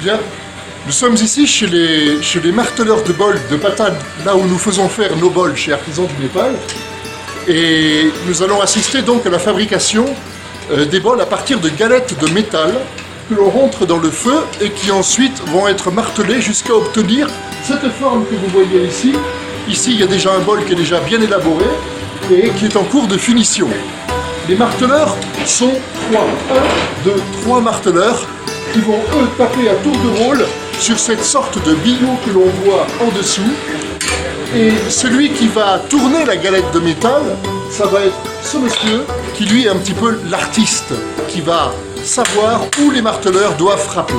Bien, nous sommes ici chez les marteleurs de bols de Patan, là où nous faisons faire nos bols chez Artisans du Népal. Et nous allons assister donc à la fabrication des bols à partir de galettes de métal que l'on rentre dans le feu et qui ensuite vont être martelés jusqu'à obtenir cette forme que vous voyez ici. Ici, il y a déjà un bol qui est déjà bien élaboré et qui est en cours de finition. Les marteleurs sont trois marteleurs qui vont, eux, taper à tour de rôle sur cette sorte de billot que l'on voit en dessous. Et celui qui va tourner la galette de métal, ça va être ce monsieur qui, lui, est un petit peu l'artiste, qui va savoir où les marteleurs doivent frapper.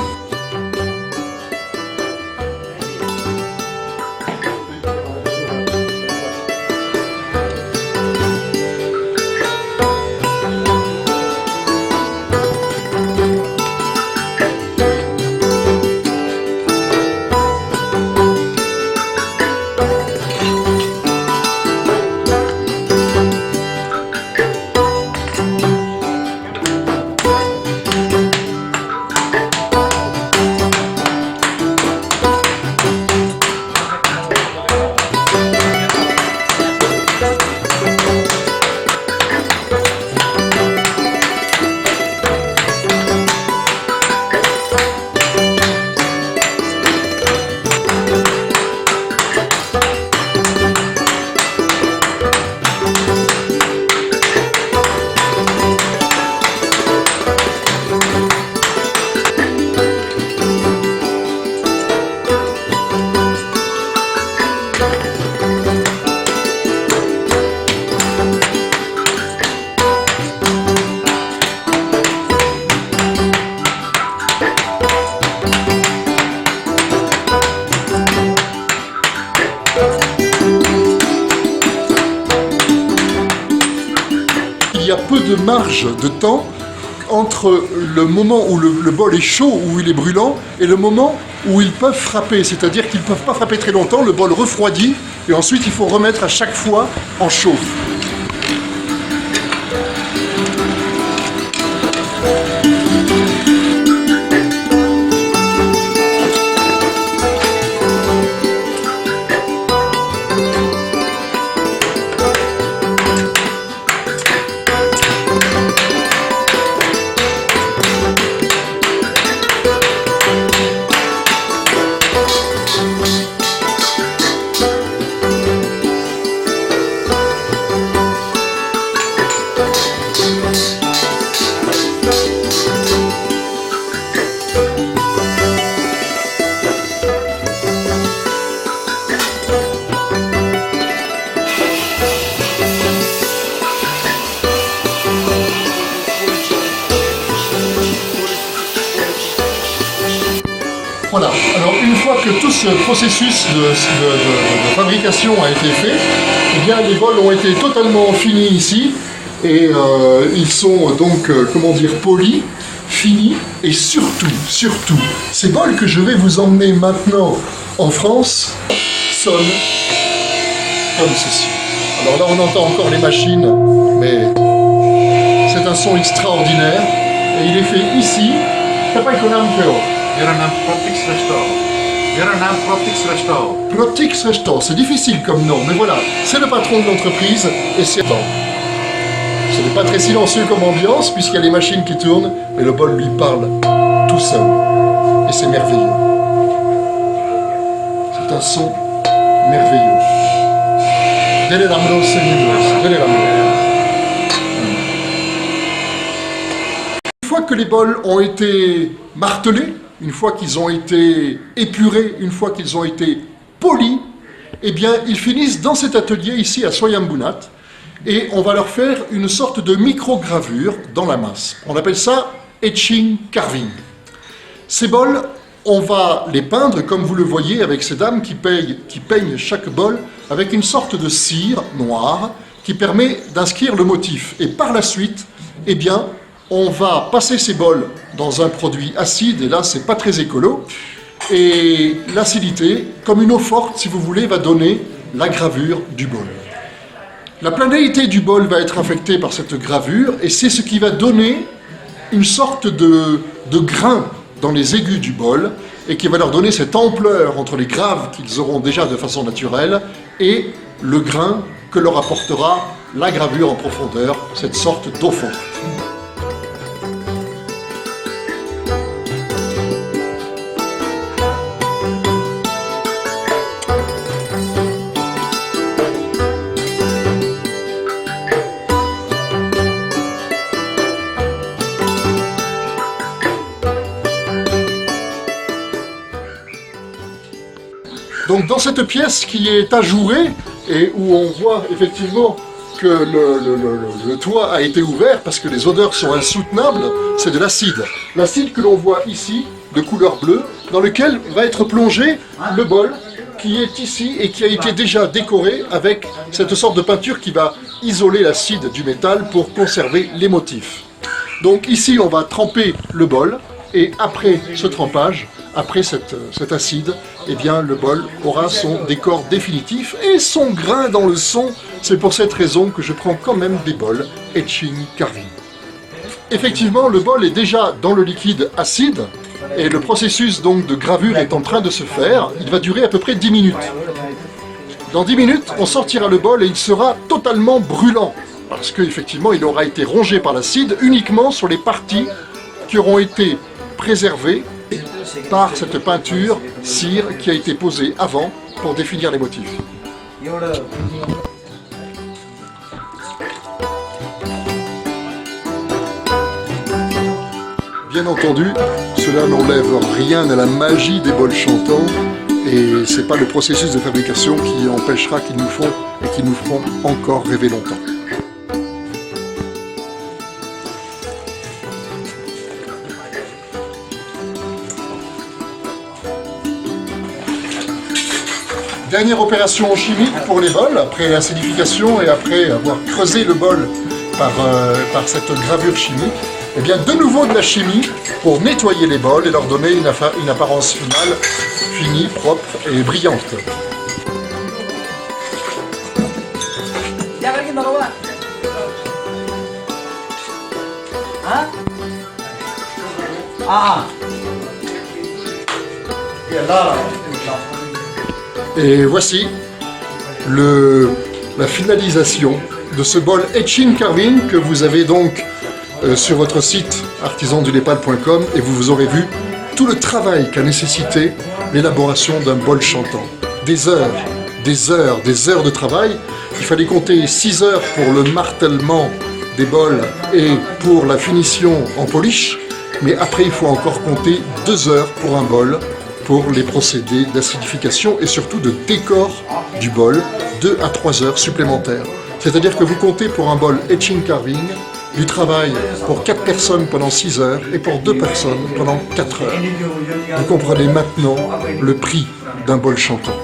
Il y a peu de marge de temps entre le moment où le bol est chaud, où il est brûlant, et le moment où ils peuvent frapper. C'est-à-dire qu'ils ne peuvent pas frapper très longtemps, le bol refroidit, et ensuite il faut remettre à chaque fois en chauffe. Voilà, alors une fois que tout ce processus de fabrication a été fait, eh bien les bols ont été totalement finis ici et ils sont donc, polis, finis et surtout, ces bols que je vais vous emmener maintenant en France sonnent comme ceci. Alors là on entend encore les machines, mais c'est un son extraordinaire et il est fait ici. Protix Restaur, c'est difficile comme nom, mais voilà, c'est le patron de l'entreprise et c'est bon. Ce n'est pas très silencieux comme ambiance puisqu'il y a les machines qui tournent, mais le bol lui parle tout seul. Et c'est merveilleux. C'est un son merveilleux. Une fois que les bols ont été martelés, une fois qu'ils ont été épurés, une fois qu'ils ont été polis, eh bien, ils finissent dans cet atelier ici à Soyambunat et on va leur faire une sorte de micro-gravure dans la masse. On appelle ça etching carving. Ces bols, on va les peindre, comme vous le voyez, avec ces dames qui peignent chaque bol avec une sorte de cire noire qui permet d'inscrire le motif. Et par la suite, eh bien, on va passer ces bols dans un produit acide, et là, c'est pas très écolo. Et l'acidité, comme une eau forte, si vous voulez, va donner la gravure du bol. La planéité du bol va être affectée par cette gravure, et c'est ce qui va donner une sorte de grain dans les aigus du bol, et qui va leur donner cette ampleur entre les graves qu'ils auront déjà de façon naturelle et le grain que leur apportera la gravure en profondeur, cette sorte d'eau fonte. Donc dans cette pièce qui est ajourée et où on voit effectivement que le toit a été ouvert parce que les odeurs sont insoutenables, c'est de l'acide. L'acide que l'on voit ici, de couleur bleue, dans lequel va être plongé le bol qui est ici et qui a été déjà décoré avec cette sorte de peinture qui va isoler l'acide du métal pour conserver les motifs. Donc ici on va tremper le bol et après ce trempage, après cet acide, eh bien, le bol aura son décor définitif et son grain dans le son. C'est pour cette raison que je prends quand même des bols Etching Carving. Effectivement, le bol est déjà dans le liquide acide et le processus donc de gravure est en train de se faire. Il va durer à peu près 10 minutes. Dans 10 minutes, on sortira le bol et il sera totalement brûlant parce qu'effectivement, il aura été rongé par l'acide uniquement sur les parties qui auront été préservées par cette peinture cire qui a été posée avant pour définir les motifs. Bien entendu, cela n'enlève rien à la magie des bols chantants et c'est pas le processus de fabrication qui empêchera qu'ils nous font et qui nous feront encore rêver longtemps. Dernière opération chimique pour les bols, après l'acidification et après avoir creusé le bol par cette gravure chimique, et bien de nouveau de la chimie pour nettoyer les bols et leur donner une apparence finale finie, propre et brillante. Et voici la finalisation de ce bol Etching Carving que vous avez donc sur votre site artisandunepal.com et vous aurez vu tout le travail qu'a nécessité l'élaboration d'un bol chantant. Des heures, des heures, des heures de travail. Il fallait compter 6 heures pour le martèlement des bols et pour la finition en polish, mais après il faut encore compter 2 heures pour un bol, pour les procédés d'acidification et surtout de décor du bol, 2 à 3 heures supplémentaires. C'est-à-dire que vous comptez pour un bol Etching Carving du travail pour 4 personnes pendant 6 heures et pour 2 personnes pendant 4 heures. Vous comprenez maintenant le prix d'un bol chantant.